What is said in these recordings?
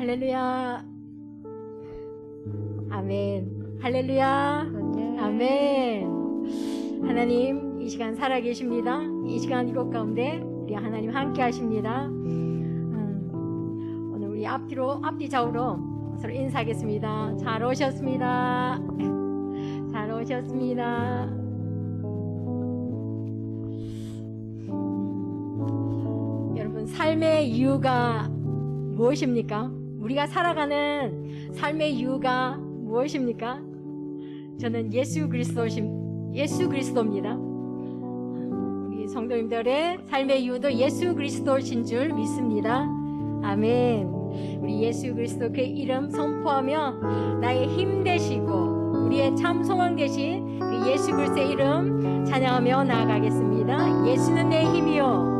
할렐루야. 아멘. 할렐루야. 아멘. 하나님, 이 시간 살아계십니다. 이 시간 이곳 가운데 우리 하나님 함께 하십니다. 오늘 우리 앞뒤 좌우로 서로 인사하겠습니다. 잘 오셨습니다. 잘 오셨습니다. 여러분, 삶의 이유가 무엇입니까? 우리가 살아가는 삶의 이유가 무엇입니까? 저는 예수 그리스도입니다. 우리 성도님들의 삶의 이유도 예수 그리스도신 줄 믿습니다. 아멘. 우리 예수 그리스도 그 이름 선포하며 나의 힘 되시고 우리의 참 소망 되신 그 예수 그리스도의 이름 찬양하며 나아가겠습니다. 예수는 내 힘이요.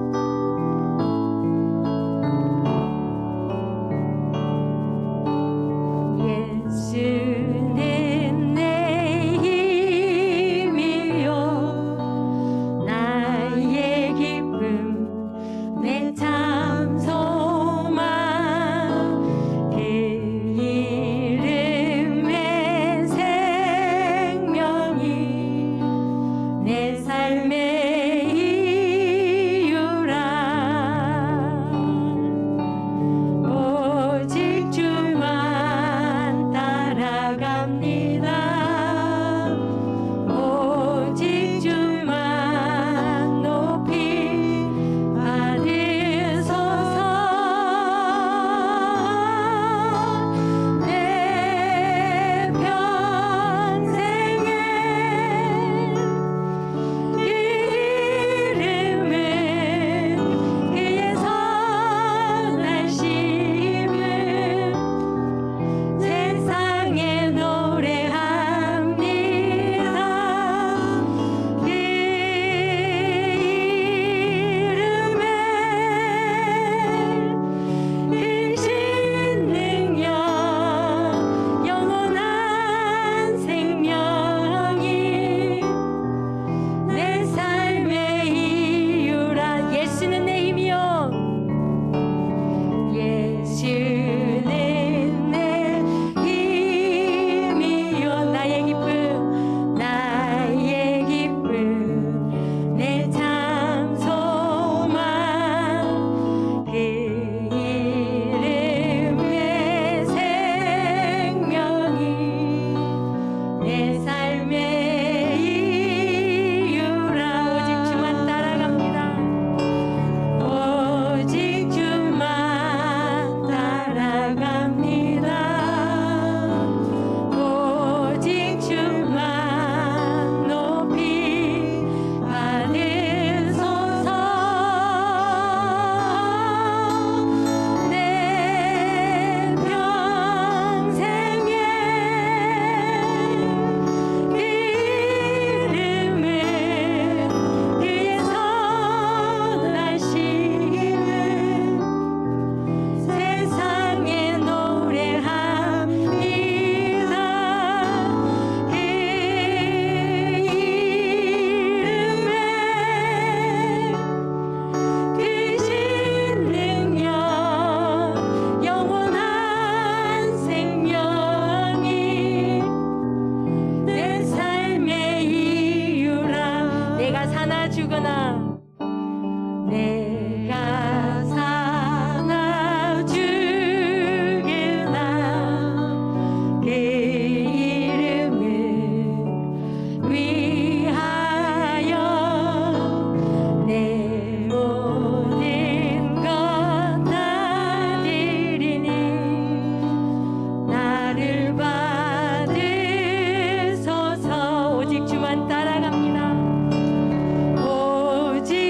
오직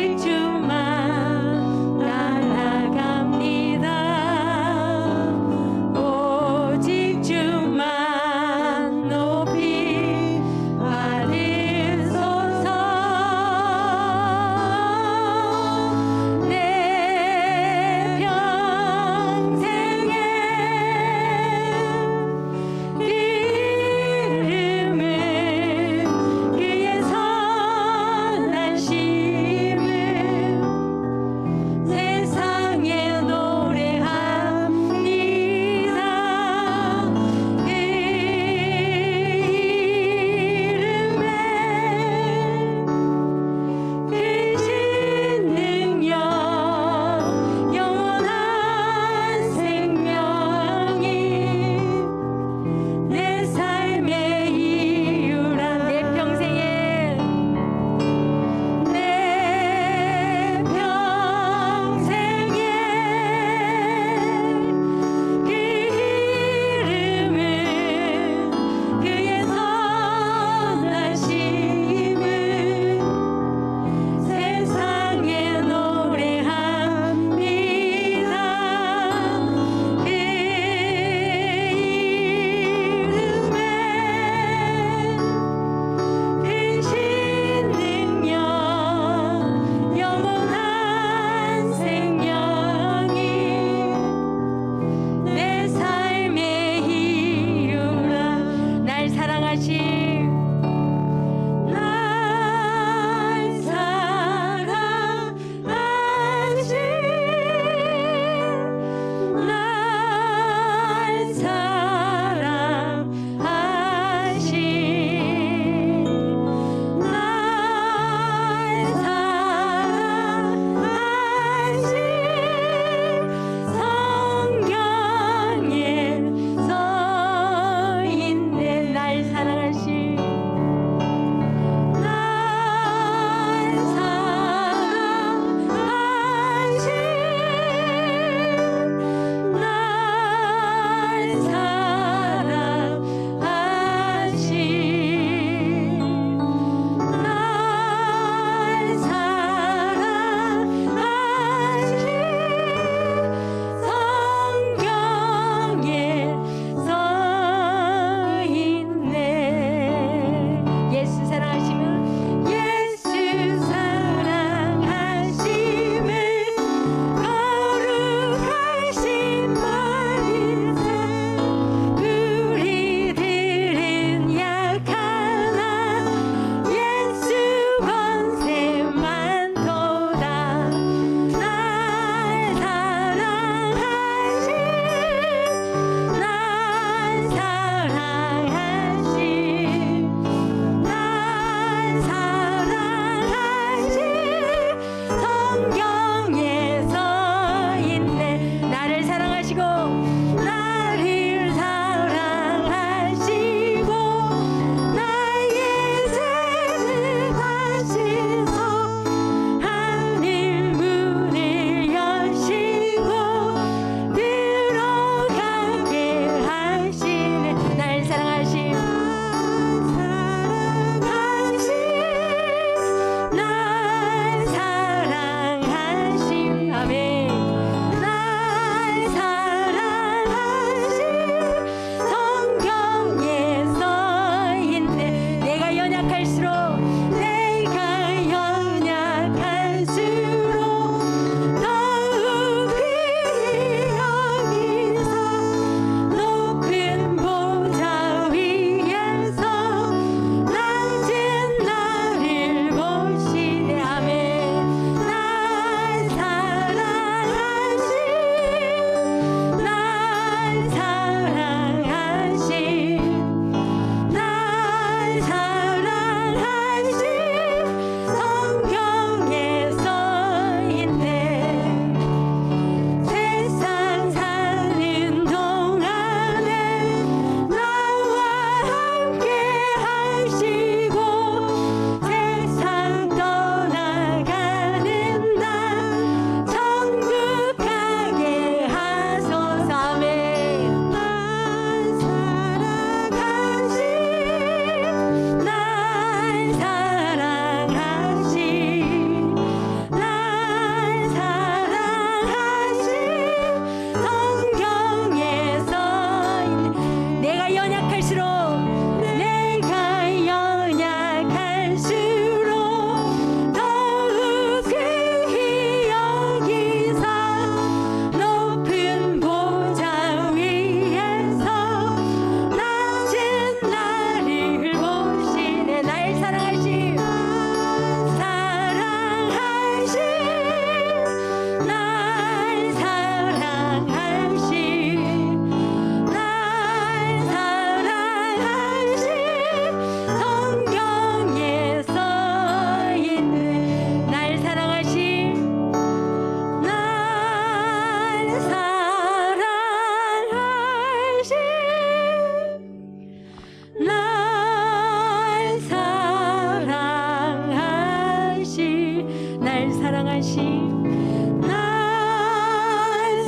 사랑하신 날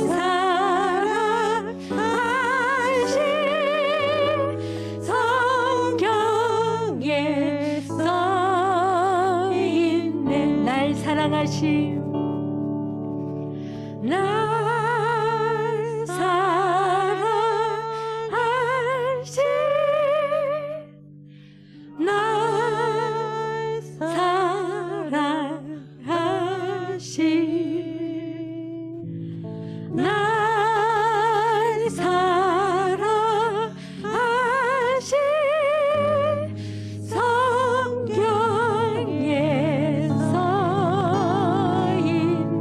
사랑하신 성경에 써있네. 날 사랑하신 날 사랑하신 날 사랑하신 날 사랑하신 성경에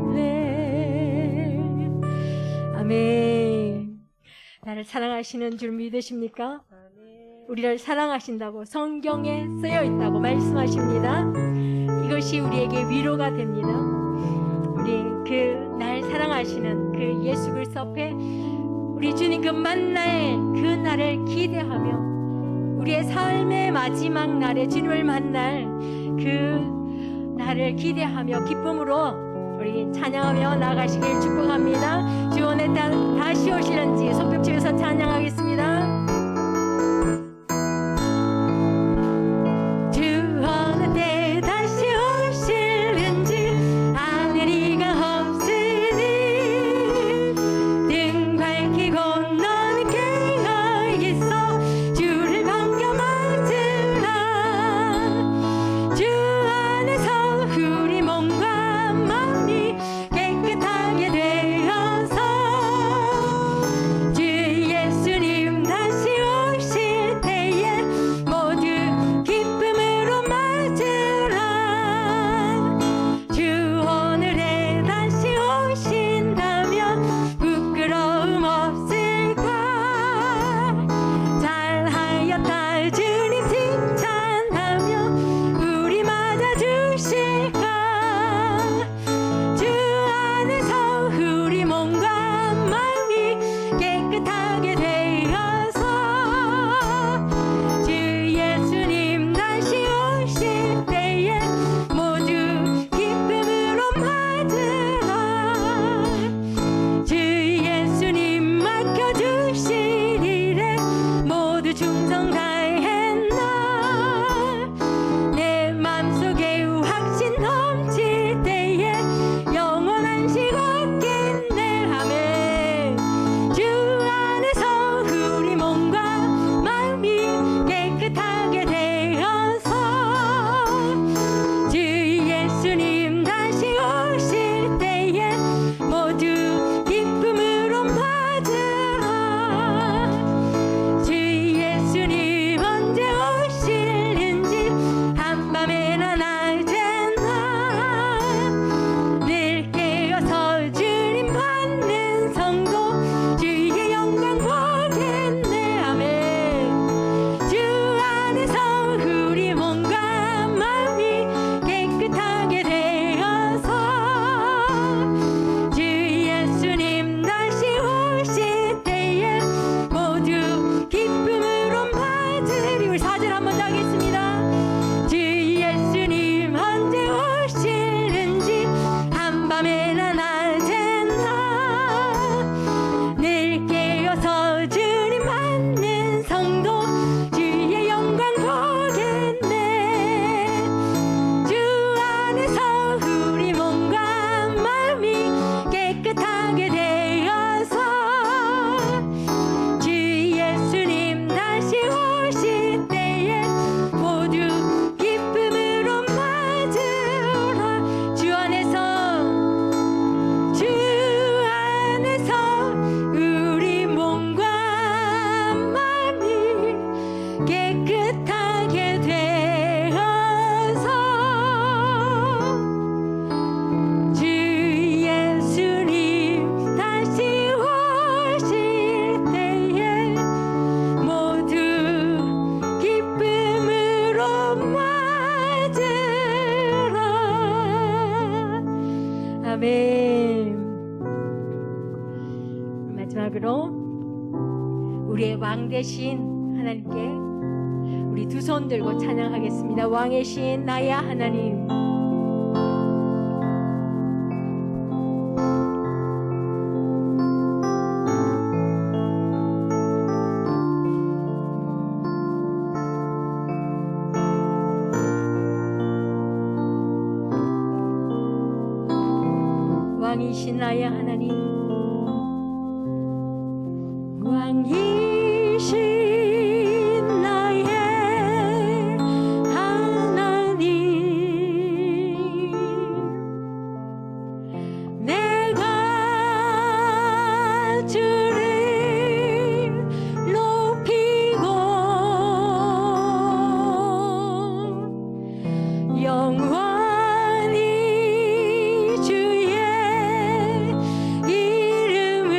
써있네. 아멘. 나를 사랑하시는 줄 믿으십니까? 우리를 사랑하신다고 성경에 쓰여 있다고 말씀하십니다. 이것이 우리에게 위로가 됩니다. 우리 그 날 사랑하시는 그 예수 그리스도 앞에 우리 주님 그 만날 그 날을 기대하며 우리의 삶의 마지막 날에 주님을 만날 그 날을 기대하며 기쁨으로 우리 찬양하며 나가시길 축복합니다. 주 오늘 다시 오시는지 손뼉치면서 찬양하겠습니다. 마지막으로 우리의 왕 되신 하나님께 우리 두 손 들고 찬양하겠습니다. 왕의 신 나의 하나님, 왕이신 나의 하나님, 왕이신 나의 하나님, 내가 주를 높이고 영원히 주의 이름을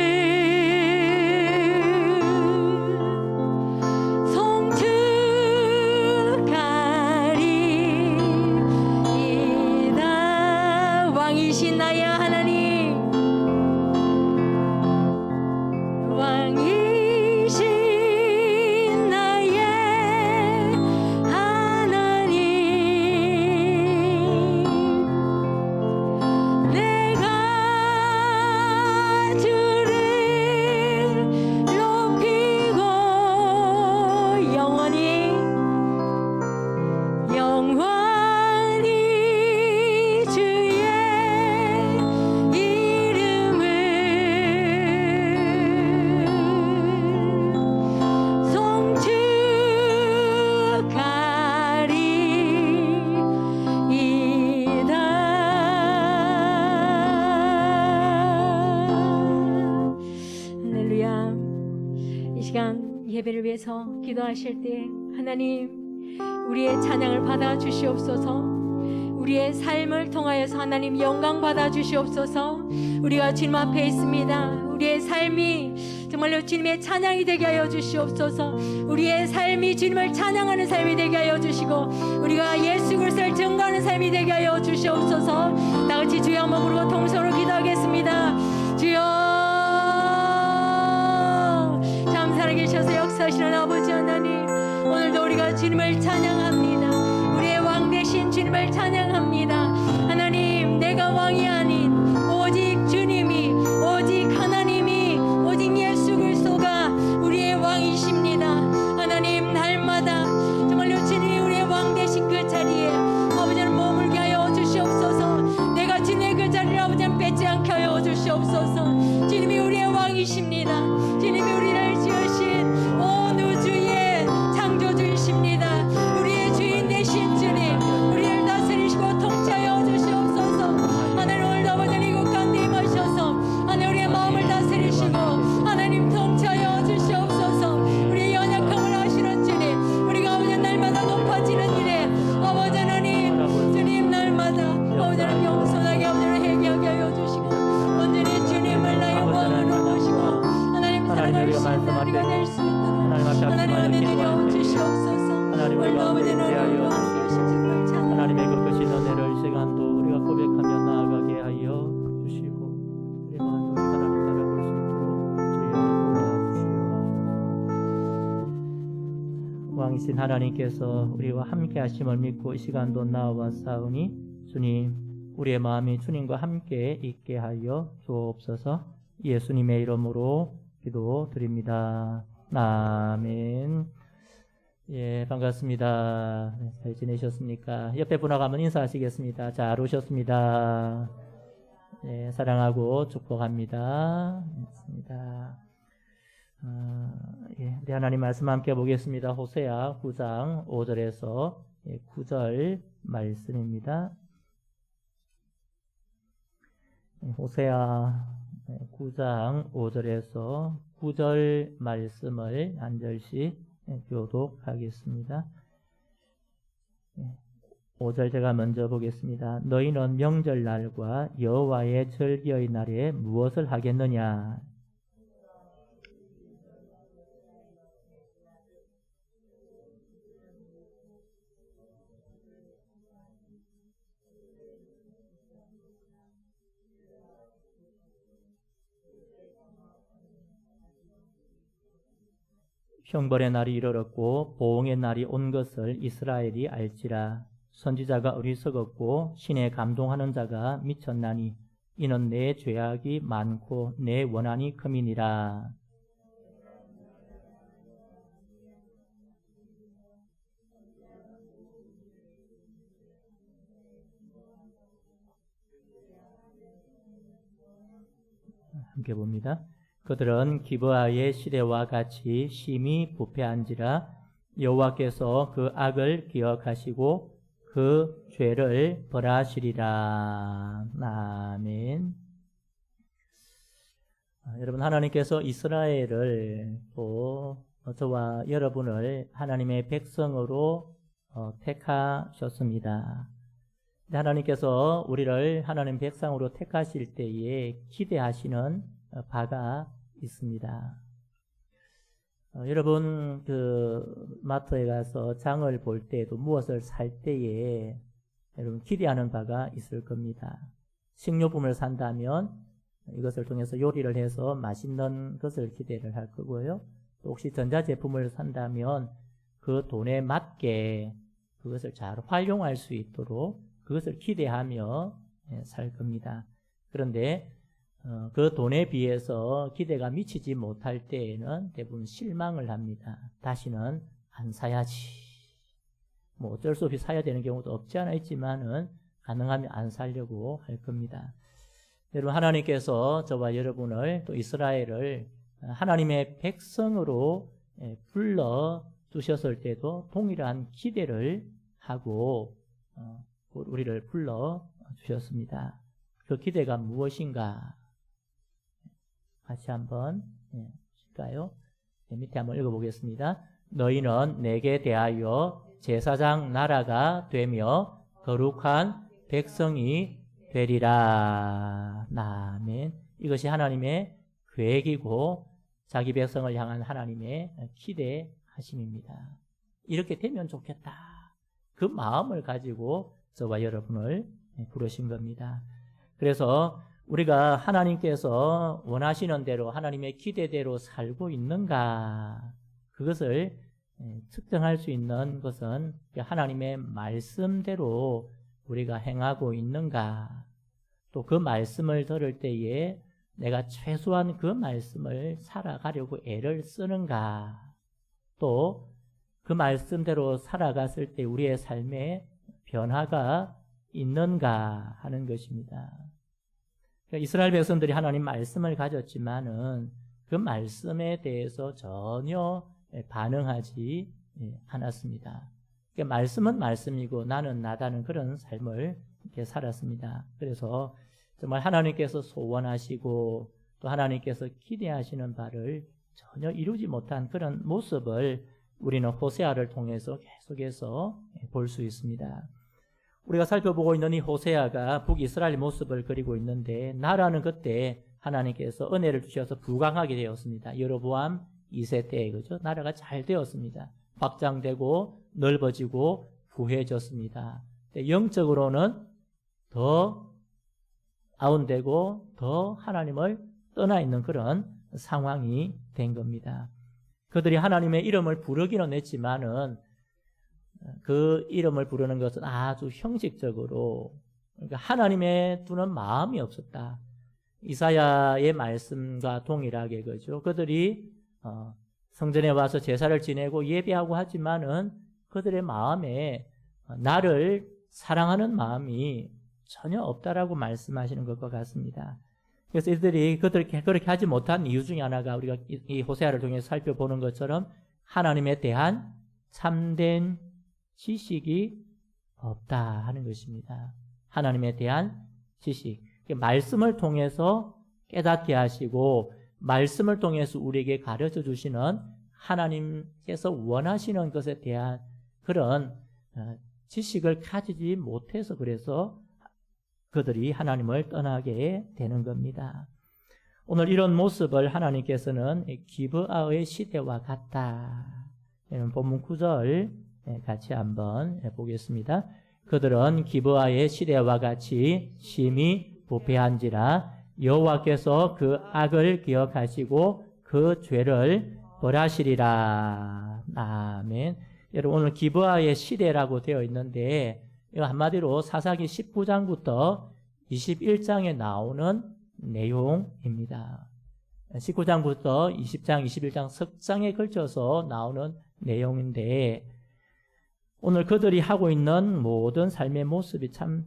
송축하리이다. 왕이신 나의 하나님, 왕이신 나의 하나님, 내가 주를 높이고 영원히 주의 이름을 송축하리이다. 할렐루야. 이 시간 예배를 위해서 기도하실 때 하나님, 우리의 찬양을 받아 주시옵소서. 우리의 삶을 통하여서 하나님 영광 받아 주시옵소서. 우리가 주님 앞에 있습니다. 우리의 삶이 정말로 주님의 찬양이 되게 하여 주시옵소서. 우리의 삶이 주님을 찬양하는 삶이 되게 하여 주시고, 우리가 예수 그리스도를 증거하는 삶이 되게 하여 주시옵소서. 다 같이 주여 한번 부르고 통성으로 기도하겠습니다. 주여, 참 살아계셔서 역사하시는 아버지 하나님, 오늘도 우리가 주님을 찬양합니다. 우리의 왕 되신 주님을 찬양합니다. 하나님, 내가 왕이 아닌 오직 주님이, 오직 하나님이, 오직 예수 그리스도가 우리의 왕이십니다. 하나님, 날마다 정말로 주님이 우리의 왕 되신 그 자리에 아버지는 머물게 하여 주시옵소서. 내가 주님의 그 자리를 아버지는 뺏지 않게 하여 주시옵소서. 주님이 우리의 왕이십니다. 주님이 우리를 지으신 온 우주의 창조주이십니다. 우리의 주인 되신 주님, 우리를 다스리시고 통치하여 주시옵소서. 하나님, 오늘도 아버지는 이곳 가운데 임하셔서 하나님 우리의 마음을 다스리시고 하나님 통치하여 주시옵소서. 우리의 연약함을 아시는 주님, 우리가 아버지 날마다 높아지는 일에 아버지 하나님, 주님 날마다 아버지 하나님 겸손하게 아버지를 회개하게 하여 주시고 온전히 주님을 나의 왕으로 모시고 하나님 살아갈 수 있는 우리가 될 수 있도록 하나님 은혜 내려 주시옵소서. 오늘도 아버지 하나님 하나님의 그 크신 은혜를 이 시간도 우리가 고백하며 나아가게 하여 주시고, 우리 마음을 하나님 바라볼 수 있도록 주여 도와주시옵소서. 왕이신 하나님께서 우리와 함께 하심을 믿고 이 시간도 나와사오니 주님, 우리의 마음이 주님과 함께 있게 하여 주옵소서. 예수님의 이름으로 기도드립니다. 아멘. 예, 반갑습니다. 잘 지내셨습니까? 옆에 분하고 한번 인사하시겠습니다. 잘 오셨습니다. 예, 사랑하고 축복합니다. 맞습니다. 예, 우리 하나님 말씀 함께 보겠습니다. 호세아 9장 5절에서 9절 말씀입니다. 호세아 9장 5절에서 9절 말씀을 한 절씩 교독하겠습니다. 5절 제가 먼저 보겠습니다. 너희는 명절날과 여호와의 절기의 날에 무엇을 하겠느냐? 형벌의 날이 이르렀고 보응의 날이 온 것을 이스라엘이 알지라. 선지자가 어리석었고 신에 감동하는 자가 미쳤나니 이는 내 죄악이 많고 내 원한이 큼이니라. 함께 봅니다. 그들은 기브아의 시대와 같이 심히 부패한지라 여호와께서 그 악을 기억하시고 그 죄를 벌하시리라. 아멘. 여러분, 하나님께서 이스라엘을 또 저와 여러분을 하나님의 백성으로 택하셨습니다. 하나님께서 우리를 하나님 백성으로 택하실 때에 기대하시는 바가 있습니다. 여러분, 마트에 가서 장을 볼 때에도 무엇을 살 때에 여러분 기대하는 바가 있을 겁니다. 식료품을 산다면 이것을 통해서 요리를 해서 맛있는 것을 기대를 할 거고요. 또 혹시 전자제품을 산다면 그 돈에 맞게 그것을 잘 활용할 수 있도록 그것을 기대하며 살 겁니다. 그런데 그 돈에 비해서 기대가 미치지 못할 때에는 대부분 실망을 합니다. 다시는 안 사야지. 뭐 어쩔 수 없이 사야 되는 경우도 없지 않아 있지만은 가능하면 안 사려고 할 겁니다. 여러분, 하나님께서 저와 여러분을 또 이스라엘을 하나님의 백성으로 불러 주셨을 때도 동일한 기대를 하고 우리를 불러 주셨습니다. 그 기대가 무엇인가? 같이 한번 볼까요? 밑에 한번 읽어보겠습니다. 너희는 내게 대하여 제사장 나라가 되며 거룩한 백성이 되리라. 아멘. 이것이 하나님의 계획이고 자기 백성을 향한 하나님의 기대하심입니다. 이렇게 되면 좋겠다. 그 마음을 가지고 저와 여러분을 부르신 겁니다. 그래서 우리가 하나님께서 원하시는 대로 하나님의 기대대로 살고 있는가, 그것을 측정할 수 있는 것은 하나님의 말씀대로 우리가 행하고 있는가, 또 그 말씀을 들을 때에 내가 최소한 그 말씀을 살아가려고 애를 쓰는가, 또 그 말씀대로 살아갔을 때 우리의 삶에 변화가 있는가 하는 것입니다. 그러니까 이스라엘 백성들이 하나님 말씀을 가졌지만은 그 말씀에 대해서 전혀 반응하지 않았습니다. 그러니까 말씀은 말씀이고 나는 나다는 그런 삶을 이렇게 살았습니다. 그래서 정말 하나님께서 소원하시고 또 하나님께서 기대하시는 바를 전혀 이루지 못한 그런 모습을 우리는 호세아를 통해서 계속해서 볼 수 있습니다. 우리가 살펴보고 있는 이 호세아가 북이스라엘 모습을 그리고 있는데, 나라는 그때 하나님께서 은혜를 주셔서 부강하게 되었습니다. 여로보암 2세 때, 그죠? 나라가 잘 되었습니다. 확장되고 넓어지고 부해졌습니다. 영적으로는 더 아웃되고 더 하나님을 떠나 있는 그런 상황이 된 겁니다. 그들이 하나님의 이름을 부르기는 했지만은 그 이름을 부르는 것은 아주 형식적으로, 그러니까 하나님의 두는 마음이 없었다. 이사야의 말씀과 동일하게, 그죠? 그들이 성전에 와서 제사를 지내고 예배하고 하지만은 그들의 마음에 나를 사랑하는 마음이 전혀 없다라고 말씀하시는 것과 같습니다. 그래서 이들이 그렇게 하지 못한 이유 중에 하나가 우리가 이 호세아를 통해서 살펴보는 것처럼 하나님에 대한 참된 지식이 없다 하는 것입니다. 하나님에 대한 지식. 말씀을 통해서 깨닫게 하시고 말씀을 통해서 우리에게 가르쳐 주시는 하나님께서 원하시는 것에 대한 그런 지식을 가지지 못해서 그래서 그들이 하나님을 떠나게 되는 겁니다. 오늘 이런 모습을 하나님께서는 기브아의 시대와 같다. 본문 9절 같이 한번 보겠습니다. 그들은 기브아의 시대와 같이 심히 부패한지라 여호와께서 그 악을 기억하시고 그 죄를 벌하시리라. 아멘. 여러분, 오늘 기브아의 시대라고 되어 있는데 이거 한마디로 사사기 19장부터 21장에 나오는 내용입니다. 19장부터 20장, 21장 석 장에 걸쳐서 나오는 내용인데, 오늘 그들이 하고 있는 모든 삶의 모습이 참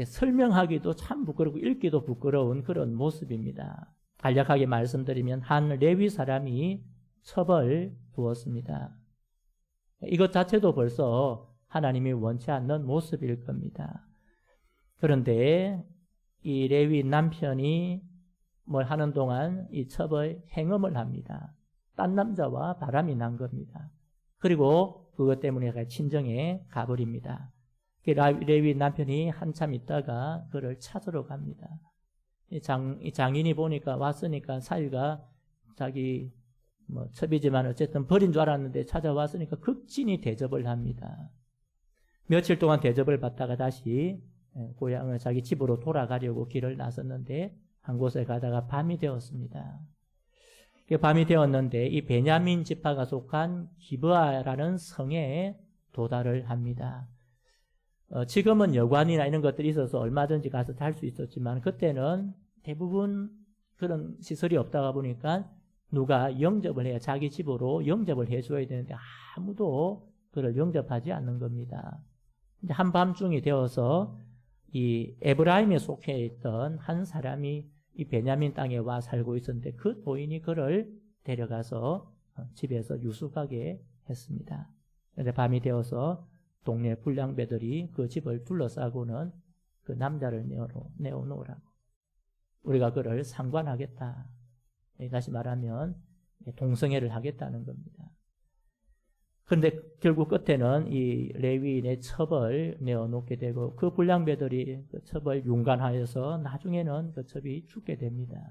설명하기도 참 부끄럽고 읽기도 부끄러운 그런 모습입니다. 간략하게 말씀드리면 한 레위 사람이 첩을 두었습니다. 이것 자체도 벌써 하나님이 원치 않는 모습일 겁니다. 그런데 이 레위 남편이 뭘 하는 동안 이 첩의 행음을 합니다. 딴 남자와 바람이 난 겁니다. 그리고 그것 때문에 친정에 가버립니다. 레위 남편이 한참 있다가 그를 찾으러 갑니다. 이 장인이 보니까 왔으니까 사위가 자기 첩이지만 어쨌든 버린 줄 알았는데 찾아왔으니까 극진히 대접을 합니다. 며칠 동안 대접을 받다가 다시 고향을 자기 집으로 돌아가려고 길을 나섰는데 한 곳에 가다가 밤이 되었습니다. 밤이 되었는데 이 베냐민 지파가 속한 기브아라는 성에 도달을 합니다. 지금은 여관이나 이런 것들이 있어서 얼마든지 가서 잘 수 있었지만 그때는 대부분 그런 시설이 없다가 보니까 누가 영접을 해야 자기 집으로 영접을 해줘야 되는데 아무도 그를 영접하지 않는 겁니다. 한밤중이 되어서 이 에브라임에 속해 있던 한 사람이 이 베냐민 땅에 와 살고 있었는데 그 도인이 그를 데려가서 집에서 유숙하게 했습니다. 그런데 밤이 되어서 동네 불량배들이 그 집을 둘러싸고는 그 남자를 내어놓으라고. 우리가 그를 상관하겠다. 다시 말하면 동성애를 하겠다는 겁니다. 그런데 결국 끝에는 이 레위인의 첩을 내어놓게 되고 그 불량배들이 그 첩을 융간하여서 나중에는 그 첩이 죽게 됩니다.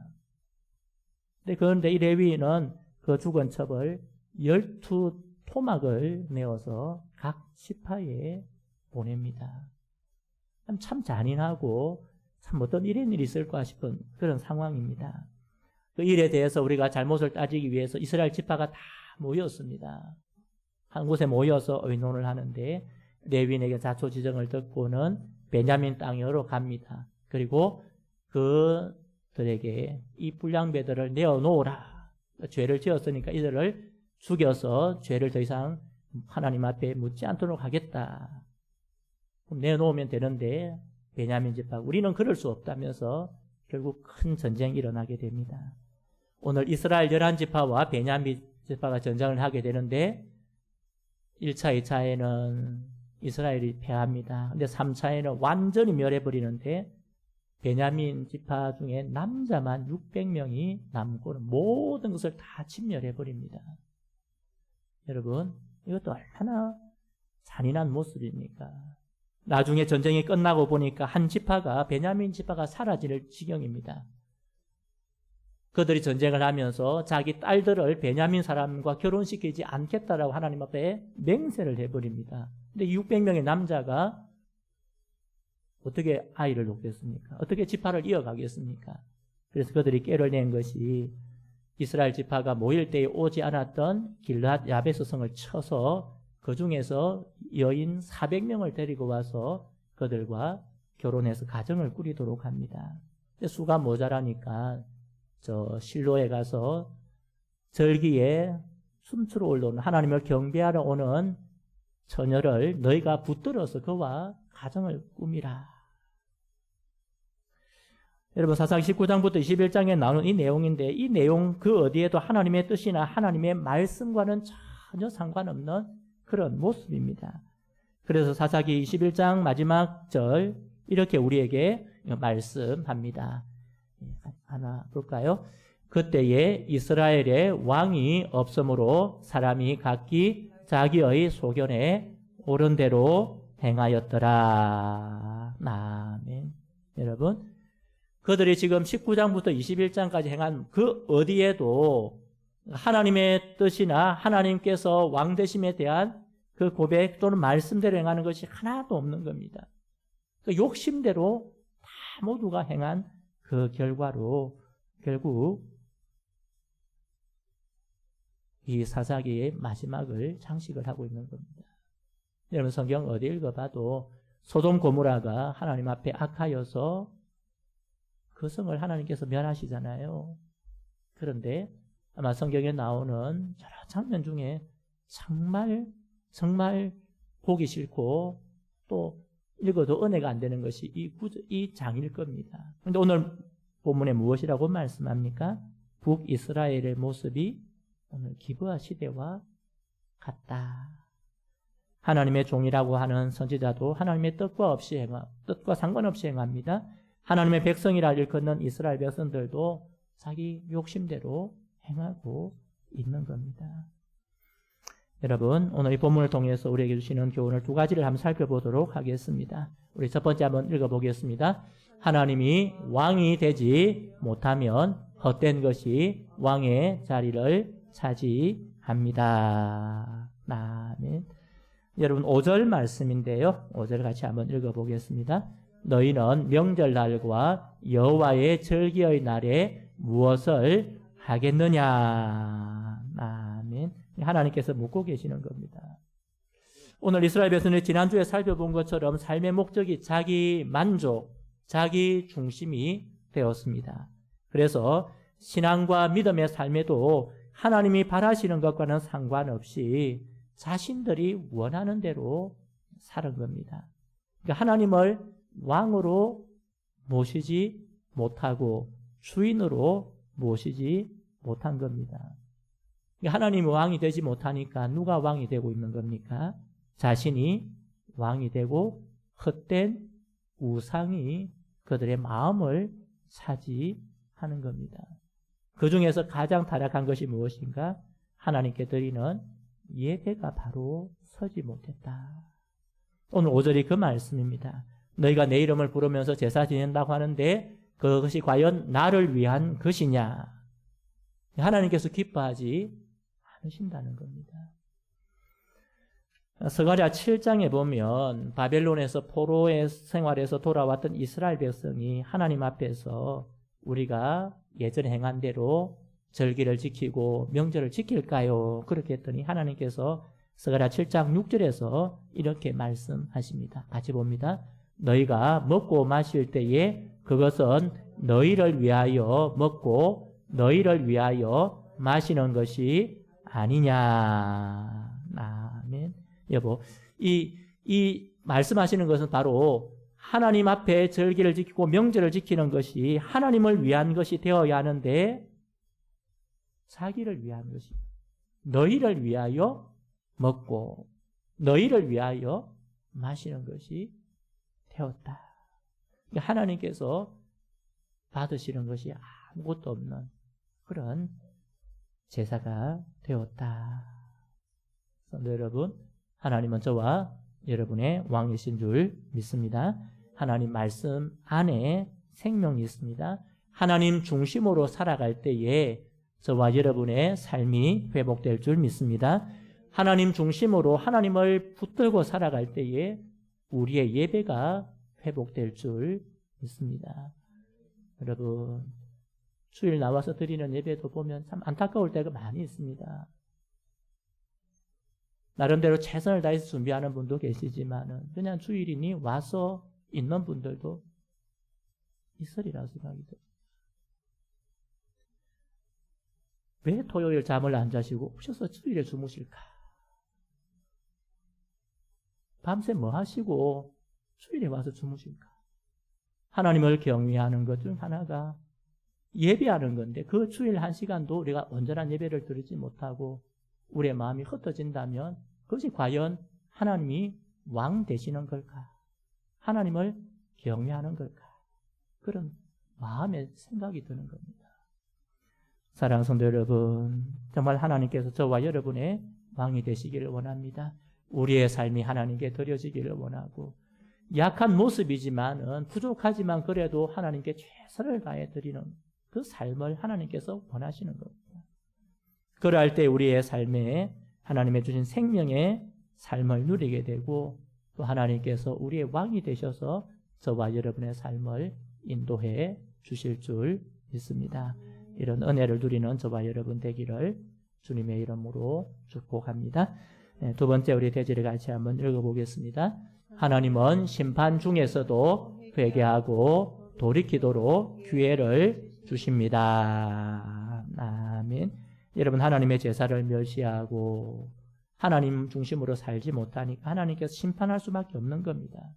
그런데 이 레위인은 그 죽은 첩을 12토막을 내어서 각 지파에 보냅니다. 참 잔인하고 참 어떤 이런 일이 있을까 싶은 그런 상황입니다. 그 일에 대해서 우리가 잘못을 따지기 위해서 이스라엘 지파가 다 모였습니다. 한 곳에 모여서 의논을 하는데 레위인에게 자초지정을 듣고는 베냐민 땅으로 갑니다. 그리고 그들에게 이 불량배들을 내어놓으라. 죄를 지었으니까 이들을 죽여서 죄를 더 이상 하나님 앞에 묻지 않도록 하겠다. 그럼 내놓으면 되는데 베냐민 지파 우리는 그럴 수 없다면서 결국 큰 전쟁이 일어나게 됩니다. 오늘 이스라엘 11지파와 베냐민 지파가 전쟁을 하게 되는데 1차, 2차에는 이스라엘이 패합니다. 근데 3차에는 완전히 멸해버리는데 베냐민 지파 중에 남자만 600명이 남고는 모든 것을 다 침멸해버립니다. 여러분, 이것도 얼마나 잔인한 모습입니까? 나중에 전쟁이 끝나고 보니까 한 지파가 베냐민 지파가 사라질 지경입니다. 그들이 전쟁을 하면서 자기 딸들을 베냐민 사람과 결혼시키지 않겠다라고 하나님 앞에 맹세를 해버립니다. 근데 600명의 남자가 어떻게 아이를 놓겠습니까? 어떻게 지파를 이어가겠습니까? 그래서 그들이 꾀를 낸 것이 이스라엘 지파가 모일 때에 오지 않았던 길앗 야베스 성을 쳐서 그 중에서 여인 400명을 데리고 와서 그들과 결혼해서 가정을 꾸리도록 합니다. 근데 수가 모자라니까 저 실로에 가서 절기에 춤추러 올라오는 하나님을 경배하러 오는 처녀를 너희가 붙들어서 그와 가정을 꾸미라. 여러분 사사기 19장부터 21장에 나오는 이 내용인데 이 내용 그 어디에도 하나님의 뜻이나 하나님의 말씀과는 전혀 상관없는 그런 모습입니다. 그래서 사사기 21장 마지막 절 이렇게 우리에게 말씀합니다. 하나 볼까요? 그때에 이스라엘에 왕이 없으므로 사람이 각기 자기의 소견에 옳은 대로 행하였더라. 아멘. 여러분, 그들이 지금 19장부터 21장까지 행한 그 어디에도 하나님의 뜻이나 하나님께서 왕되심에 대한 그 고백 또는 말씀대로 행하는 것이 하나도 없는 겁니다. 그 욕심대로 다 모두가 행한 그 결과로 결국 이 사사기의 마지막을 장식을 하고 있는 겁니다. 여러분 성경 어디 읽어봐도 소돔 고모라가 하나님 앞에 악하여서 그 성을 하나님께서 멸하시잖아요. 그런데 아마 성경에 나오는 여러 장면 중에 정말 보기 싫고 또 읽어도 은혜가 안 되는 것이 이 장일 겁니다. 그런데 오늘 본문에 무엇이라고 말씀합니까? 북이스라엘의 모습이 오늘 기브아 시대와 같다. 하나님의 종이라고 하는 선지자도 하나님의 뜻과 상관없이 행합니다. 하나님의 백성이라 일컫는 이스라엘 백성들도 자기 욕심대로 행하고 있는 겁니다. 여러분, 오늘 이 본문을 통해서 우리에게 주시는 교훈을 두 가지를 한번 살펴보도록 하겠습니다. 우리 첫 번째 한번 읽어보겠습니다. 하나님이 왕이 되지 못하면 헛된 것이 왕의 자리를 차지합니다. 아멘. 여러분 5절 말씀인데요. 5절 같이 한번 읽어보겠습니다. 너희는 명절날과 여호와의 절기의 날에 무엇을 하겠느냐. 아멘. 하나님께서 묻고 계시는 겁니다. 오늘 이스라엘 백성이 지난주에 살펴본 것처럼 삶의 목적이 자기 만족, 자기 중심이 되었습니다. 그래서 신앙과 믿음의 삶에도 하나님이 바라시는 것과는 상관없이 자신들이 원하는 대로 사는 겁니다. 그러니까 하나님을 왕으로 모시지 못하고 주인으로 모시지 못한 겁니다. 하나님이 왕이 되지 못하니까 누가 왕이 되고 있는 겁니까? 자신이 왕이 되고 헛된 우상이 그들의 마음을 차지하는 겁니다. 그 중에서 가장 타락한 것이 무엇인가? 하나님께 드리는 예배가 바로 서지 못했다. 오늘 5절이 그 말씀입니다. 너희가 내 이름을 부르면서 제사 지낸다고 하는데 그것이 과연 나를 위한 것이냐? 하나님께서 기뻐하지 않으신다는 겁니다. 스가랴 7장에 보면 바벨론에서 포로의 생활에서 돌아왔던 이스라엘 백성이 하나님 앞에서 우리가 예전에 행한 대로 절기를 지키고 명절을 지킬까요? 그렇게 했더니 하나님께서 스가랴 7장 6절에서 이렇게 말씀하십니다. 같이 봅니다. 너희가 먹고 마실 때에 그것은 너희를 위하여 먹고 너희를 위하여 마시는 것이 아니냐. 아멘. 여보, 이 말씀하시는 것은 바로 하나님 앞에 절기를 지키고 명절을 지키는 것이 하나님을 위한 것이 되어야 하는데 자기를 위한 것이 너희를 위하여 먹고 너희를 위하여 마시는 것이 되었다. 하나님께서 받으시는 것이 아무것도 없는 그런 제사가 되었다. 성도 여러분, 하나님은 저와 여러분의 왕이신 줄 믿습니다. 하나님 말씀 안에 생명이 있습니다. 하나님 중심으로 살아갈 때에 저와 여러분의 삶이 회복될 줄 믿습니다. 하나님 중심으로 하나님을 붙들고 살아갈 때에 우리의 예배가 회복될 줄 믿습니다. 여러분, 주일 나와서 드리는 예배도 보면 참 안타까울 때가 많이 있습니다. 나름대로 최선을 다해서 준비하는 분도 계시지만은 그냥 주일이니 와서 있는 분들도 있으리라 생각이 들어요. 왜 토요일 잠을 안 자시고 오셔서 주일에 주무실까? 밤새 뭐 하시고 주일에 와서 주무실까? 하나님을 경외하는 것 중 하나가 예배하는 건데 그 주일 한 시간도 우리가 온전한 예배를 드리지 못하고 우리의 마음이 흩어진다면 그것이 과연 하나님이 왕 되시는 걸까? 하나님을 경외하는 걸까? 그런 마음의 생각이 드는 겁니다. 사랑하는 성도 여러분, 정말 하나님께서 저와 여러분의 왕이 되시기를 원합니다. 우리의 삶이 하나님께 드려지기를 원하고 약한 모습이지만은 부족하지만 그래도 하나님께 최선을 다해 드리는 그 삶을 하나님께서 원하시는 겁니다. 그럴 때 우리의 삶에 하나님의 주신 생명의 삶을 누리게 되고 또 하나님께서 우리의 왕이 되셔서 저와 여러분의 삶을 인도해 주실 줄 믿습니다. 이런 은혜를 누리는 저와 여러분 되기를 주님의 이름으로 축복합니다. 두 번째 우리 대지를 같이 한번 읽어보겠습니다. 하나님은 심판 중에서도 회개하고 돌이키도록 기회를 주십니다. 아멘. 여러분, 하나님의 제사를 멸시하고 하나님 중심으로 살지 못하니까 하나님께서 심판할 수밖에 없는 겁니다.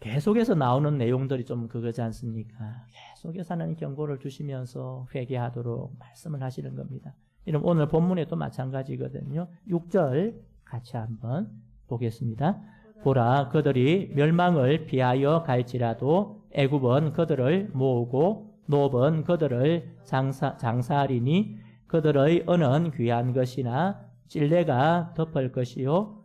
계속해서 나오는 내용들이 좀 그거지 않습니까? 계속해서 하나님 경고를 주시면서 회개하도록 말씀을 하시는 겁니다. 이런 오늘 본문에도 마찬가지거든요. 6절 같이 한번 보겠습니다. 보라, 그들이 멸망을 피하여 갈지라도 애굽은 그들을 모으고 노업은 그들을 장사하리니 그들의 은은 귀한 것이나 찔레가 덮을 것이요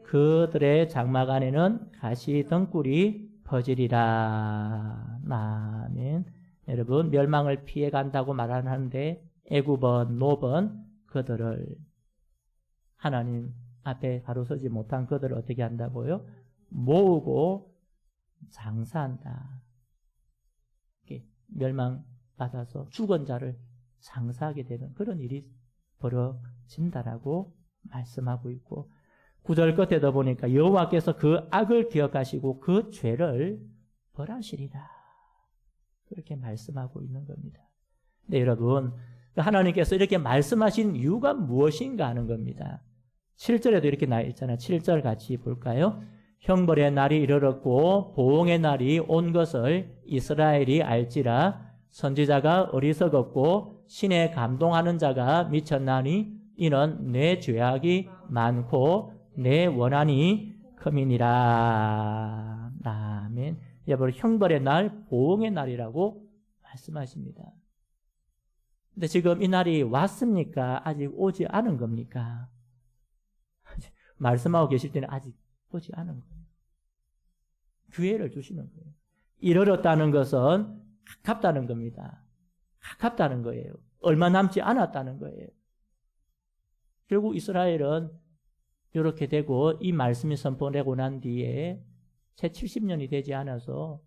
그들의 장막 안에는 가시 등불이 퍼지리라. 아멘. 여러분, 멸망을 피해 간다고 말하는데 애굽은 노업은 그들을, 하나님 앞에 가로서지 못한 그들을 어떻게 한다고요? 모으고 장사한다. 멸망받아서 죽은 자를 장사하게 되는 그런 일이 벌어진다라고 말씀하고 있고, 9절 끝에도 보니까 여호와께서 그 악을 기억하시고 그 죄를 벌하시리라. 그렇게 말씀하고 있는 겁니다. 네, 여러분, 하나님께서 이렇게 말씀하신 이유가 무엇인가 하는 겁니다. 7절에도 이렇게 나와 있잖아요. 7절 같이 볼까요? 형벌의 날이 이르렀고 보응의 날이 온 것을 이스라엘이 알지라. 선지자가 어리석었고 신에 감동하는 자가 미쳤나니 이는 내 죄악이 많고 내 원한이 큼이니라. 아멘. 여러분, 형벌의 날, 보응의 날이라고 말씀하십니다. 근데 지금 이 날이 왔습니까? 아직 오지 않은 겁니까? 말씀하고 계실 때는 아직 오지 않은 거예요. 기회를 주시는 거예요. 이르렀다는 것은 가깝다는 겁니다. 가깝다는 거예요. 얼마 남지 않았다는 거예요. 결국 이스라엘은 이렇게 되고 이 말씀이 선포되고 난 뒤에 채 70년이 되지 않아서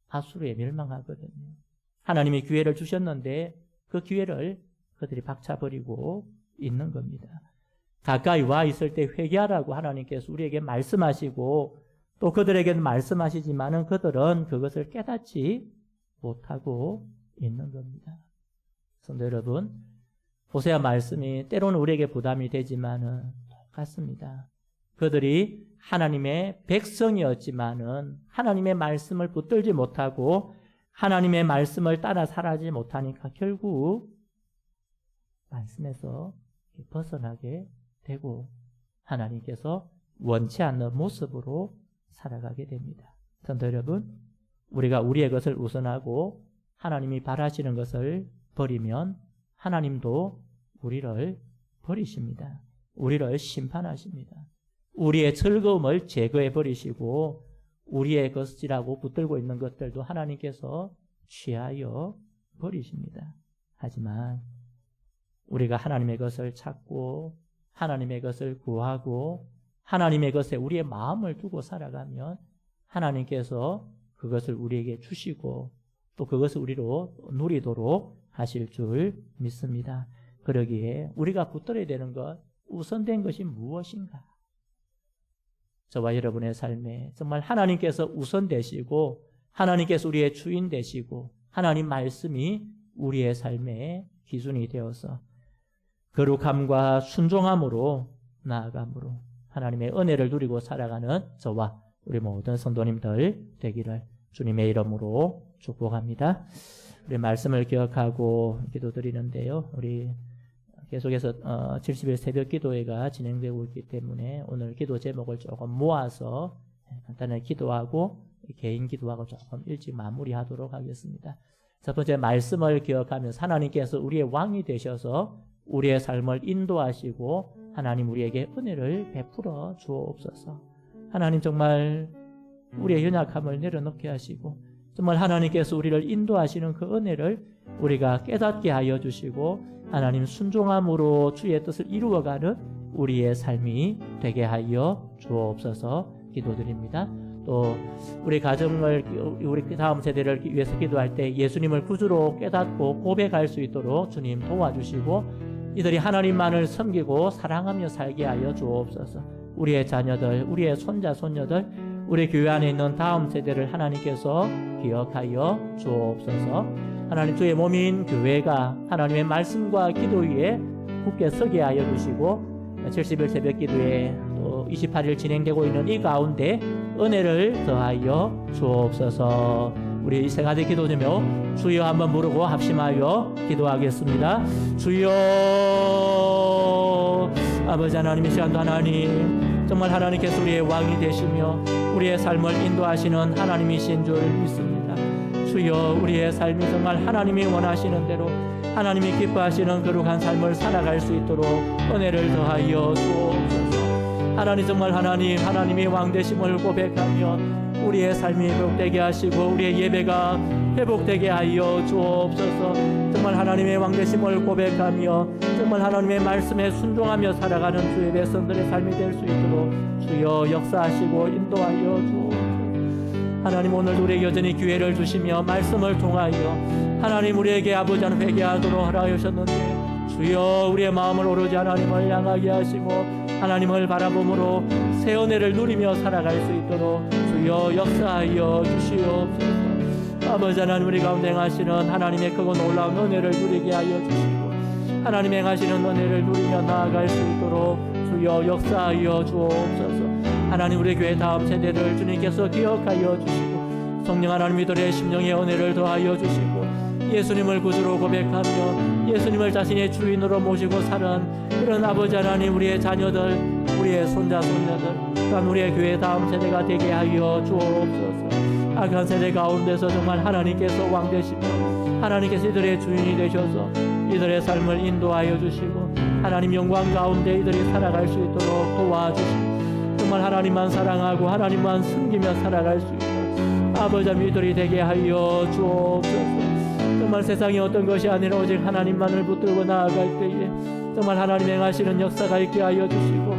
아수르에 멸망하거든요. 하나님이 기회를 주셨는데 그 기회를 그들이 박차버리고 있는 겁니다. 가까이 와 있을 때 회개하라고 하나님께서 우리에게 말씀하시고 또 그들에게는 말씀하시지만은 그들은 그것을 깨닫지 못하고 있는 겁니다. 성도 여러분, 호세아 말씀이 때로는 우리에게 부담이 되지만은 똑같습니다. 그들이 하나님의 백성이었지만은 하나님의 말씀을 붙들지 못하고 하나님의 말씀을 따라 살아지 못하니까 결국 말씀에서 벗어나게 되고 하나님께서 원치 않는 모습으로 살아가게 됩니다. 성도 여러분, 우리가 우리의 것을 우선하고 하나님이 바라시는 것을 버리면 하나님도 우리를 버리십니다. 우리를 심판하십니다. 우리의 즐거움을 제거해 버리시고 우리의 것이라고 붙들고 있는 것들도 하나님께서 취하여 버리십니다. 하지만 우리가 하나님의 것을 찾고 하나님의 것을 구하고 하나님의 것에 우리의 마음을 두고 살아가면 하나님께서 그것을 우리에게 주시고 또 그것을 우리로 누리도록 하실 줄 믿습니다. 그러기에 우리가 붙들어야 되는 것, 우선된 것이 무엇인가? 저와 여러분의 삶에 정말 하나님께서 우선 되시고 하나님께서 우리의 주인 되시고 하나님 말씀이 우리의 삶의 기준이 되어서 거룩함과 순종함으로 나아감으로 하나님의 은혜를 누리고 살아가는 저와 우리 모든 성도님들 되기를 주님의 이름으로 축복합니다. 우리 말씀을 기억하고 기도드리는데요. 우리 계속해서 70일 새벽 기도회가 진행되고 있기 때문에 오늘 기도 제목을 조금 모아서 간단하게 기도하고 개인 기도하고 조금 일찍 마무리하도록 하겠습니다. 첫 번째, 말씀을 기억하면서 하나님께서 우리의 왕이 되셔서 우리의 삶을 인도하시고 하나님 우리에게 은혜를 베풀어 주옵소서. 하나님 정말 우리의 연약함을 내려놓게 하시고 정말 하나님께서 우리를 인도하시는 그 은혜를 우리가 깨닫게 하여 주시고 하나님 순종함으로 주의 뜻을 이루어가는 우리의 삶이 되게 하여 주옵소서 기도드립니다. 또 우리 가정을 우리 다음 세대를 위해서 기도할 때 예수님을 구주로 깨닫고 고백할 수 있도록 주님 도와주시고 이들이 하나님만을 섬기고 사랑하며 살게 하여 주옵소서. 우리의 자녀들, 우리의 손자 손녀들, 우리 교회 안에 있는 다음 세대를 하나님께서 기억하여 주옵소서. 하나님 주의 몸인 교회가 하나님의 말씀과 기도 위에 굳게 서게 하여 주시고 70일 새벽 기도에 또 28일 진행되고 있는 이 가운데 은혜를 더하여 주옵소서. 우리 세 가지 기도 제목 주여 한번 부르고 합심하여 기도하겠습니다. 주여. 아버지 하나님, 이 시간도 하나님 정말 하나님께서 우리의 왕이 되시며 우리의 삶을 인도하시는 하나님이신 줄 믿습니다. 주여, 우리의 삶이 정말 하나님이 원하시는 대로 하나님이 기뻐하시는 거룩한 삶을 살아갈 수 있도록 은혜를 더하여 주옵소서. 하나님, 정말 하나님이 왕 되심을 고백하며 우리의 삶이 회복되게 하시고 우리의 예배가 회복되게 하여 주옵소서. 정말 하나님의 왕 되심을 고백하며 정말 하나님의 말씀에 순종하며 살아가는 주의 백성들의 삶이 될 수 있도록 주여 역사하시고 인도하여 주옵소서. 하나님, 오늘 우리에게 여전히 기회를 주시며 말씀을 통하여 하나님 우리에게 아버지는 회개하도록 하라 하셨는데 주여, 우리의 마음을 오로지 하나님을 향하게 하시고 하나님을 바라봄으로 새 은혜를 누리며 살아갈 수 있도록 주여 역사하여 주시옵소서. 아버지 하나님, 우리 가운데 행하시는 하나님의 크고 놀라운 은혜를 누리게 하여 주시고 하나님 행하시는 은혜를 누리며 나아갈 수 있도록 주여 역사하여 주옵소서. 하나님, 우리 교회 다음 세대를 주님께서 기억하여 주시고 성령 하나님 이들의 심령의 은혜를 더하여 주시고 예수님을 구주로 고백하며 예수님을 자신의 주인으로 모시고 사는 그런 아버지 하나님, 우리의 자녀들, 우리의 손자 손녀들, 또한 우리의 교회 다음 세대가 되게 하여 주옵소서. 악한 세대 가운데서 정말 하나님께서 왕 되시며 하나님께서 이들의 주인이 되셔서 이들의 삶을 인도하여 주시고 하나님 영광 가운데 이들이 살아갈 수 있도록 도와주시고 정말 하나님만 사랑하고 하나님만 숨기며 살아갈 수 있는 아버지 이들이 되게 하여 주옵소서. 정말 세상에 어떤 것이 아니라 오직 하나님만을 붙들고 나아갈 때에 정말 하나님 행하시는 역사가 있게 하여 주시고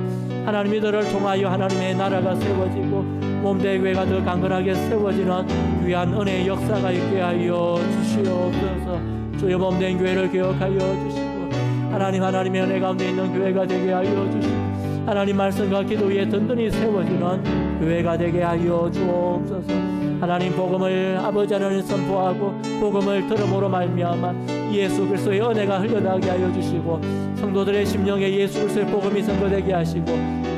하나님 이들을 통하여 하나님의 나라가 세워지고 몸대 교회가 더 강건하게 세워지는 귀한 은혜의 역사가 있게 하여 주시옵소서. 주여, 몸된 교회를 기억하여 주시고 하나님의 은혜 가운데 있는 교회가 되게 하여 주시고 하나님 말씀과 기도 위에 든든히 세워지는 교회가 되게 하여 주옵소서. 하나님 복음을 아버지 하나님 선포하고 복음을 들음으로 말미암아 예수 그리스도의 은혜가 흘러나오게 하여 주시고 성도들의 심령에 예수 그리스도의 복음이 선포되게 하시고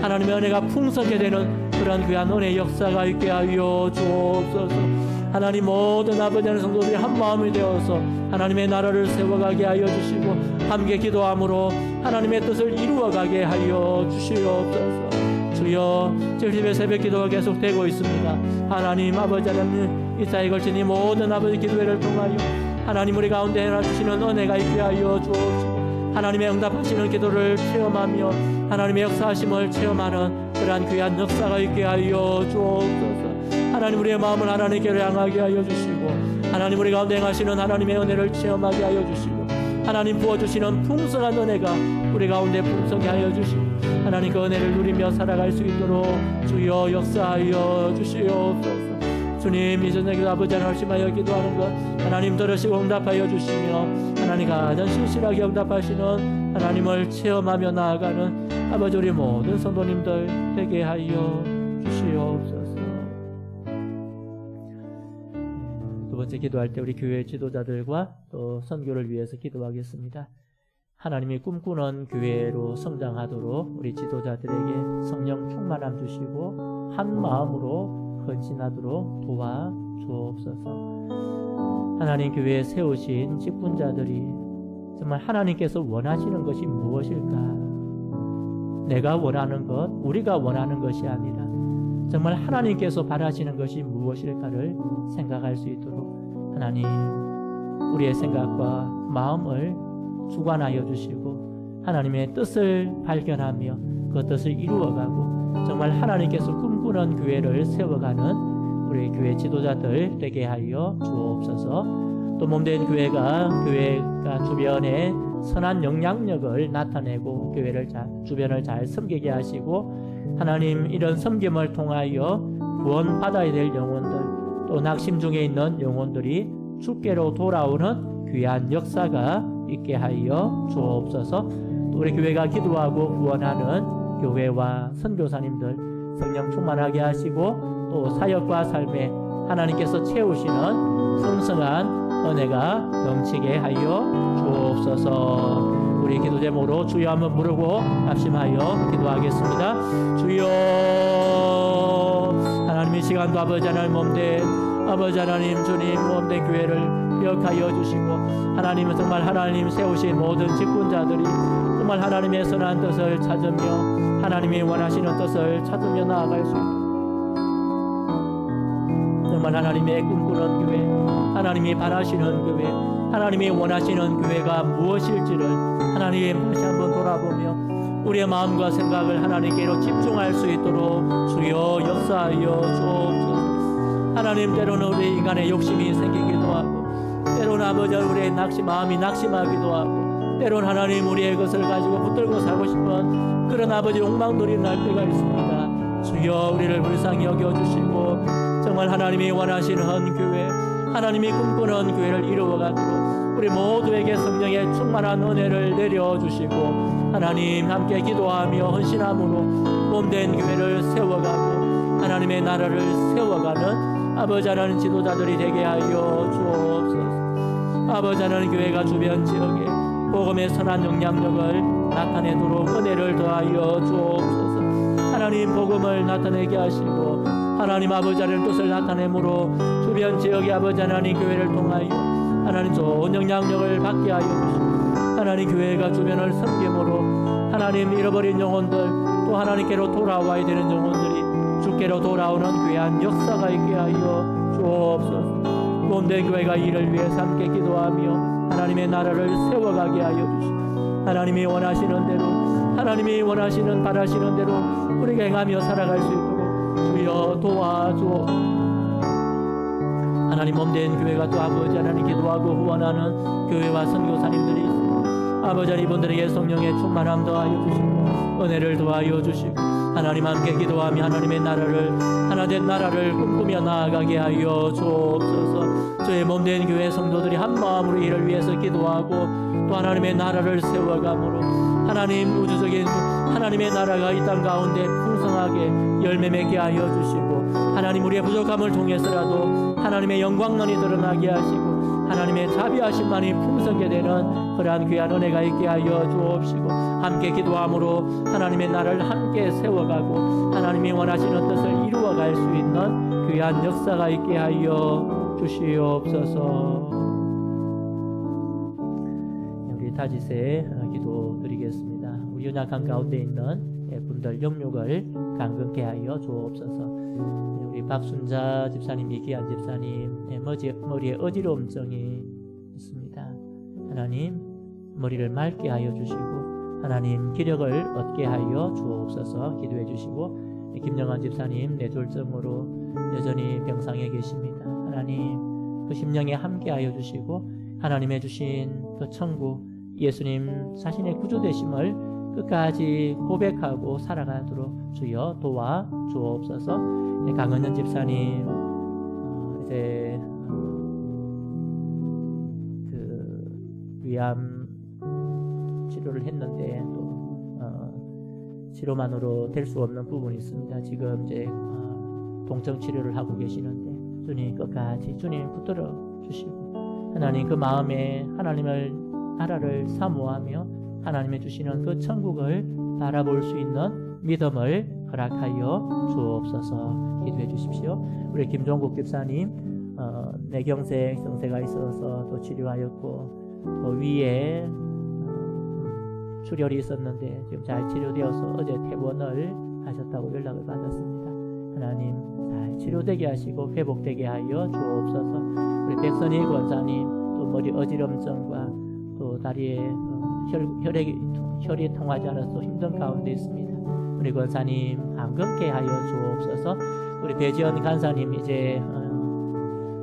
하나님의 은혜가 풍성하게 되는 그런 귀한 은혜의 역사가 있게 하여 주옵소서. 하나님, 모든 아버지 하나님 성도들이 한 마음이 되어서 하나님의 나라를 세워가게 하여 주시고 함께 기도함으로 하나님의 뜻을 이루어가게 하여 주시옵소서. 주여, 70의 새벽 기도가 계속되고 있습니다. 하나님 아버지 하나님, 이 자에 걸친 이 모든 아버지 기도회를 통하여 하나님 우리 가운데 해놔주시는 은혜가 있게 하여 주옵시고 하나님의 응답하시는 기도를 체험하며 하나님의 역사하심을 체험하는 그러한 귀한 역사가 있게 하여 주옵소서. 하나님, 우리의 마음을 하나님께로 향하게 하여 주시고 하나님 우리 가운데 행하시는 하나님의 은혜를 체험하게 하여 주시고 하나님 부어주시는 풍성한 은혜가 우리 가운데 풍성하게 하여 주시고 하나님 그 은혜를 누리며 살아갈 수 있도록 주여 역사하여 주시옵소서. 주님, 이 저녁에 아버지 하나님 심하여 기도하는 것 하나님 들으시고 응답하여 주시며 하나님 가장 신실하게 응답하시는 하나님을 체험하며 나아가는 아버지 우리 모든 성도님들 되게 하여 주시옵소서. 두 번째 기도할 때 우리 교회 지도자들과 또 선교를 위해서 기도하겠습니다. 하나님이 꿈꾸는 교회로 성장하도록 우리 지도자들에게 성령 충만함 주시고 한 마음으로 헌신하도록 도와주옵소서. 하나님 교회에 세우신 직분자들이 정말 하나님께서 원하시는 것이 무엇일까? 내가 원하는 것, 우리가 원하는 것이 아니라 정말 하나님께서 바라시는 것이 무엇일까를 생각할 수 있도록 하나님 우리의 생각과 마음을 주관하여 주시고 하나님의 뜻을 발견하며 그 뜻을 이루어가고 정말 하나님께서 꿈꾸는 교회를 세워가는 우리 교회 지도자들 되게 하여 주옵소서. 또 몸된 교회가 주변에 선한 영향력을 나타내고 주변을 잘 섬기게 하시고 하나님 이런 섬김을 통하여 구원받아야 될 영혼들 또 낙심 중에 있는 영혼들이 주께로 돌아오는 귀한 역사가 있게 하여 주옵소서. 또 우리 교회가 기도하고 구원하는 교회와 선교사님들 성령 충만하게 하시고 또 사역과 삶에 하나님께서 채우시는 풍성한 은혜가 넘치게 하여 주옵소서. 우리 기도 제목으로 주여 한번 부르고 합심하여 기도하겠습니다. 주여, 하나님 시간도 아버지 하나님 몸된 아버지 하나님 주님 몸된 교회를 기억하여 주시고 하나님은 정말 하나님 세우신 모든 직분자들이 정말 하나님의 선한 뜻을 찾으며 하나님이 원하시는 뜻을 찾으며 나아갈 수 있도록 정말 하나님의 꿈꾸는 교회, 하나님이 바라시는 교회, 하나님이 원하시는 교회가 무엇일지를 하나님 다시 한번 돌아보며 우리의 마음과 생각을 하나님께로 집중할 수 있도록 주여 역사하여 주옵소서. 하나님 때로는 우리 인간의 욕심이 생기기도 하고 때로는 아버지 우리의 마음이 낙심하기도 하고 때로는 하나님 우리의 것을 가지고 붙들고 살고 싶은 그런 아버지 욕망들이 날 때가 있습니다. 주여 우리를 불쌍히 여겨주시고 정말 하나님이 원하시는 교회, 하나님이 꿈꾸는 교회를 이루어가도록 우리 모두에게 성령의 충만한 은혜를 내려주시고 하나님 함께 기도하며 헌신함으로 몸된 교회를 세워가고 하나님의 나라를 세워가는 아버지 하나님 지도자들이 되게 하여 주옵소서. 아버지 하나님 교회가 주변 지역에 복음의 선한 영향력을 나타내도록 은혜를 더하여 주옵소서. 하나님 복음을 나타내게 하시고 하나님 아버지 하나님 뜻을 나타내므로 주변 지역의 아버지 하나님 교회를 통하여 하나님 좋은 영향력을 받게 하여 주시고 하나님 교회가 주변을 섬김으로 하나님 잃어버린 영혼들 또 하나님께로 돌아와야 되는 영혼들이 주께로 돌아오는 귀한 역사가 있게 하여 주옵소서. 몸된 교회가 이를 위해서 함께 기도하며 하나님의 나라를 세워가게 하여 주시고 하나님이 원하시는 대로 하나님이 원하시는 바라시는 대로 우리가 행하며 살아갈 수 있도록 주여 도와줘. 하나님 몸된 교회가 또 아버지 하나님 기도하고 후원하는 교회와 선교사님들이 있습니다. 아버지 하나님 이분들에게 성령의 충만함 더하여 주시고 은혜를 더하여 주시고 하나님 함께 기도하며 하나님의 나라를 하나된 나라를 꿈꾸며 나아가게 하여 주옵소서. 저의 몸된 교회 성도들이 한 마음으로 이를 위해서 기도하고 또 하나님의 나라를 세워가므로 하나님 우주적인 하나님의 나라가 이 땅 가운데 풍성하게 열매 맺게 하여 주시고 하나님 우리의 부족함을 통해서라도 하나님의 영광만이 드러나게 하시고 하나님의 자비하심만이 풍성하게 되는 그러한 귀한 은혜가 있게 하여 주옵시고 함께 기도함으로 하나님의 나라를 함께 세워가고 하나님이 원하시는 뜻을 이루어갈 수 있는 귀한 역사가 있게 하여 주시옵소서. 우리 다짓에 기도 드리겠습니다. 우리 연약한 가운데 있는 분들 영육을 강건케 하여 주옵소서. 우리 박순자 집사님, 이기한 집사님 머리에 어지러움증이 있습니다. 하나님 머리를 맑게 하여 주시고 하나님 기력을 얻게 하여 주옵소서. 기도해 주시고 김영환 집사님 뇌졸중으로 여전히 병상에 계십니다. 하나님 그 심령에 함께 하여 주시고 하나님의 주신 그 천국 예수님 자신의 구주되심을 끝까지 고백하고 살아가도록 주여 도와 주옵소서. 강은현 집사님 이제 그 위암 치료를 했는데 또 치료만으로 될 수 없는 부분이 있습니다. 지금 이제 동정 치료를 하고 계시는데 주님 끝까지 주님 붙들어 주시고 하나님 그 마음에 하나님을 나라를 사모하며 하나님의 주시는 그 천국을 바라볼 수 있는 믿음을 허락하여 주옵소서. 기도해 주십시오. 우리 김종국 집사님 뇌경색 증세가 있어서 또 치료하였고 또 위에 출혈이 있었는데 지금 잘 치료되어서 어제 퇴원을 하셨다고 연락을 받았습니다. 하나님 잘 치료되게 하시고 회복되게 하여 주옵소서. 우리 백선희 권사님 또 머리 어지럼증과 또 다리에 혈이 통하지 않아서 힘든 가운데 있습니다. 우리 권사님 강건케 하여 주옵소서. 우리 배지연 간사님 이제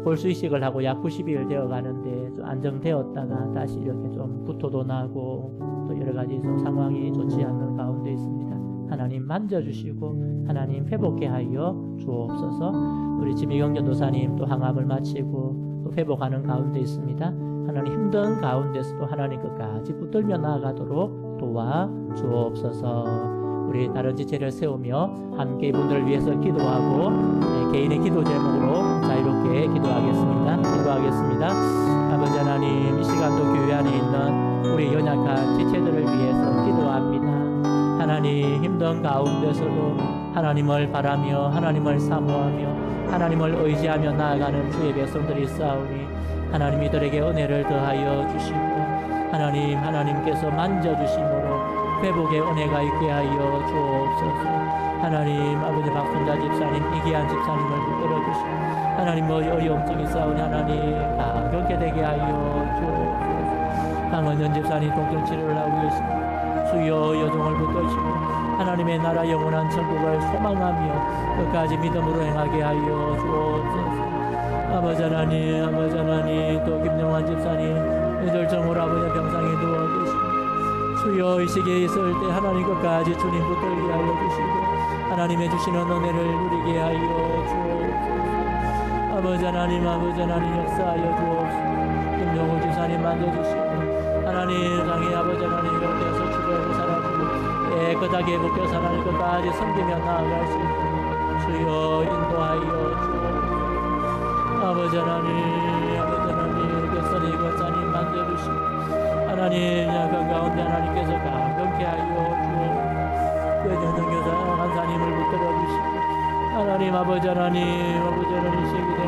골수 이식을 하고 약 90일 되어 가는데 좀 안정되었다가 다시 이렇게 좀 구토도 나고 또 여러 가지 좀 상황이 좋지 않는 가운데 있습니다. 하나님 만져주시고 하나님 회복케 하여 주옵소서. 우리 지미경 전도사님 또 항암을 마치고 또 회복하는 가운데 있습니다. 하나님 힘든 가운데서도 하나님 끝까지 붙들며 나아가도록 도와 주옵소서. 우리 다른 지체를 세우며 함께 이분들을 위해서 기도하고 개인의 기도 제목으로 자유롭게 기도하겠습니다. 아버지 하나님 이 시간도 교회 안에 있는 우리 연약한 지체들을 위해서 기도합니다. 하나님 힘든 가운데서도 하나님을 바라며 하나님을 사모하며 하나님을 의지하며 나아가는 주의 백성들이 있사오니 하나님 이들에게 은혜를 더하여 주시고 하나님께서 만져주심으로 회복의 은혜가 있게 하여 주옵소서. 하나님 아버지 박순자 집사님 이기한 집사님을 붙들어 주시고 하나님 어려움증이 싸우니 하나님 가볍게 되게 하여 주옵소서. 강원전 집사님 동정 치료를 하고 계십니다. 주여 여종을 붙드시고 하나님의 나라 영원한 천국을 소망하며 끝까지 믿음으로 행하게 하여 주옵소서. 아버지 하나님 또 김영환 집사님 뇌졸중으로 아버지 병상에 누워 계시고 주여 이 시기에 있을 때 하나님 끝까지 주님 붙들게 하여 주시고 하나님의 주시는 은혜를 누리게 하여 주옵소서. 아버지 하나님 역사하여 주옵소서. 김영호 집사님 만져주시고 하나님 장애 아버지 하나님 곁에서 주변을 살아주고 깨끗하게 묶여서 하나님 끝까지 섬기며 나아갈 수 있도록 주여 인도하여 주옵소서. 아버지 하나님 백선이 권사님 만져주시고 하나님 약한 가운데 하나님께서 감동케 하여 주옵소서. 외정정 교사 간사님을 붙들어 주시고 하나님 아버지 하나님 시기 된